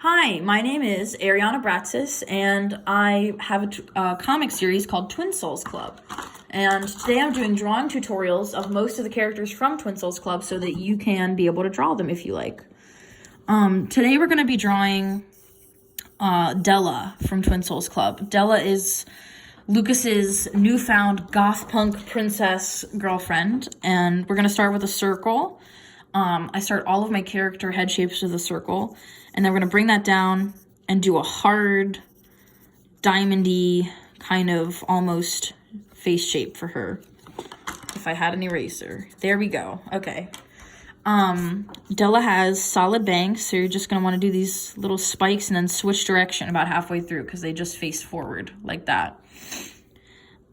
Hi, my name is Ariana Bratsis, and I have a comic series called Twin Souls Club. And today I'm doing drawing tutorials of most of the characters from Twin Souls Club so that you can be able to draw them if you like. Today we're going to be drawing Della from Twin Souls Club. Della is Lucas's newfound goth punk princess girlfriend, and we're going to start with a circle. I start all of my character head shapes with a circle, and then we're going to bring that down and do a hard, diamondy, kind of almost face shape for her. If I had an eraser. There we go. Okay. Della has solid bangs, so you're just going to want to do these little spikes and then switch direction about halfway through because they just face forward like that.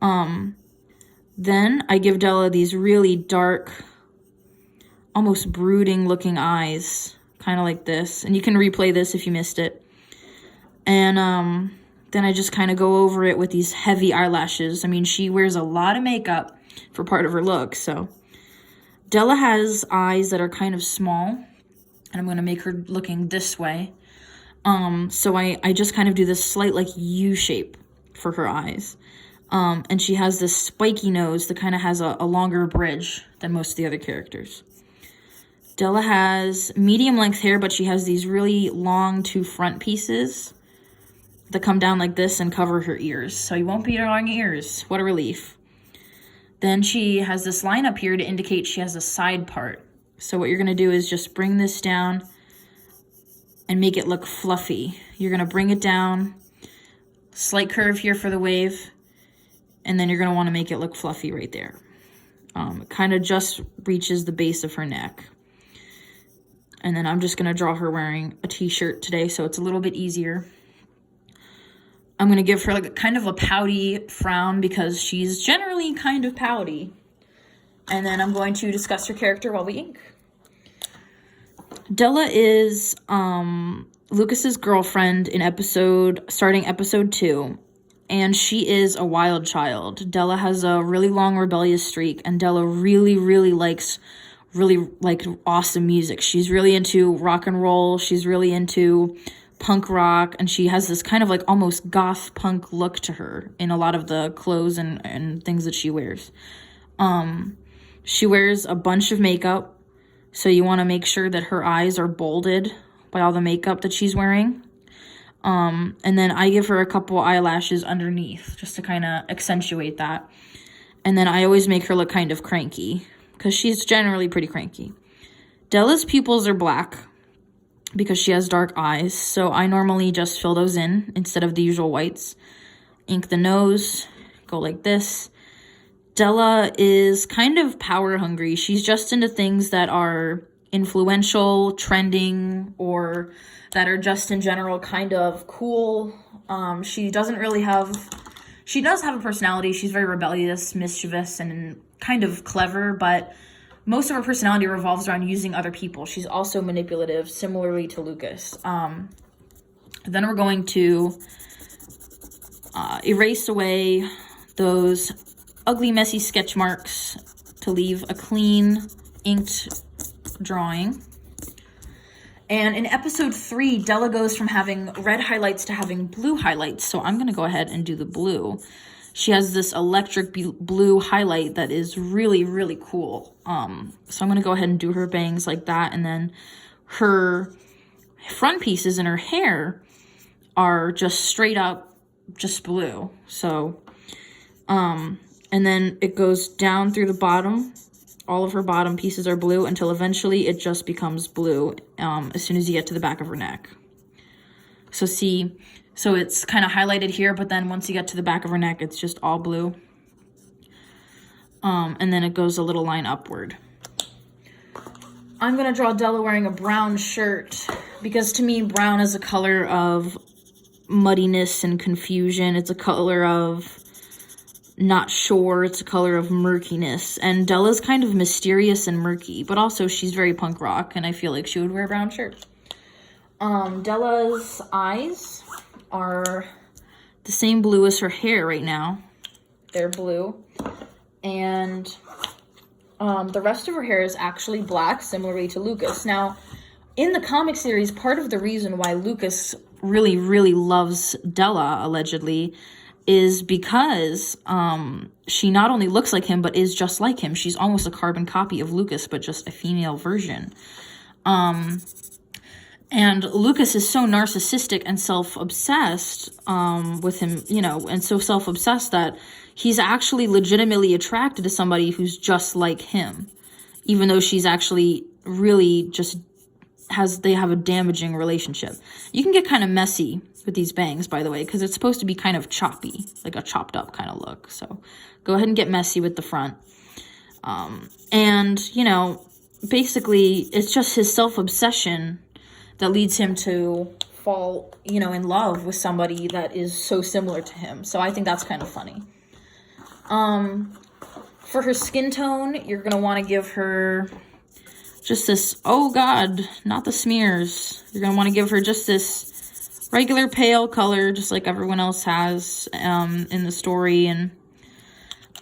Then I give Della these really dark, almost brooding looking eyes, kind of like this. And you can replay this if you missed it. And then I just kind of go over it with these heavy eyelashes. I mean, she wears a lot of makeup for part of her look, so. Della has eyes that are kind of small, and I'm going to make her looking this way. So I just kind of do this slight like U shape for her eyes. And she has this spiky nose that kind of has a longer bridge than most of the other characters. Della has medium length hair, but she has these really long two front pieces that come down like this and cover her ears. So you won't be drawing ears. What a relief. Then she has this line up here to indicate she has a side part. So what you're going to do is just bring this down and make it look fluffy. You're going to bring it down, slight curve here for the wave, and then you're going to want to make it look fluffy right there. It kind of just reaches the base of her neck. And then I'm just going to draw her wearing a t-shirt today, so it's a little bit easier. I'm going to give her like a kind of a pouty frown because she's generally kind of pouty. And then I'm going to discuss her character while we ink. Della is Lucas's girlfriend starting episode 2. And she is a wild child. Della has a really long rebellious streak, and Della really likes awesome music. She's really into rock and roll. She's really into punk rock, and she has this kind of like almost goth punk look to her in a lot of the clothes and things that she wears. She wears a bunch of makeup, so you want to make sure that her eyes are bolded by all the makeup that she's wearing. And then I give her a couple eyelashes underneath just to kind of accentuate that. And then I always make her look kind of cranky because she's generally pretty cranky. Della's pupils are black because she has dark eyes, so I normally just fill those in instead of the usual whites. Ink the nose, go like this. Della is kind of power hungry. She's just into things that are influential, trending, or that are just in general kind of cool. She does have a personality. She's very rebellious, mischievous, and kind of clever, but most of her personality revolves around using other people. She's also manipulative, similarly to Lucas. Then we're going to erase away those ugly, messy sketch marks to leave a clean, inked drawing. And in episode 3, Della goes from having red highlights to having blue highlights. So I'm going to go ahead and do the blue. She has this electric blue highlight that is really cool. So I'm going to go ahead and do her bangs like that. And then her front pieces and her hair are just straight up just blue. So, and then it goes down through the bottom. All of her bottom pieces are blue until eventually it just becomes blue as soon as you get to the back of her neck. So see, so it's kind of highlighted here, but then once you get to the back of her neck, it's just all blue. And then it goes a little line upward. I'm going to draw Della wearing a brown shirt because to me, brown is a color of muddiness and confusion. It's a color of not sure. It's a color of murkiness. And Della's kind of mysterious and murky, but also she's very punk rock, and I feel like she would wear a brown shirt. Della's eyes are the same blue as her hair right now. They're blue. And the rest of her hair is actually black, similarly to Lucas. Now, in the comic series, part of the reason why Lucas really, really loves Della, allegedly, is because she not only looks like him, but is just like him. She's almost a carbon copy of Lucas, but just a female version. And Lucas is so narcissistic and self-obsessed with him, you know, and so self-obsessed that he's actually legitimately attracted to somebody who's just like him, even though she's actually really just they have a damaging relationship. You can get kind of messy with these bangs, by the way, because it's supposed to be kind of choppy, like a chopped up kind of look. So go ahead and get messy with the front. And, you know, basically it's just his self-obsession that leads him to fall, you know, in love with somebody that is so similar to him. So I think that's kind of funny. For her skin tone, you're going to want to give her just this, oh God, not the smears. You're going to want to give her just this regular pale color, just like everyone else has in the story. And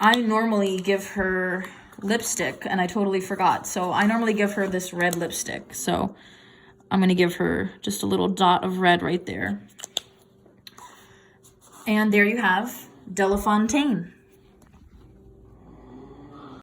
I normally give her lipstick, and I totally forgot. So I normally give her this red lipstick. So I'm going to give her just a little dot of red right there. And there you have Della Fontaine.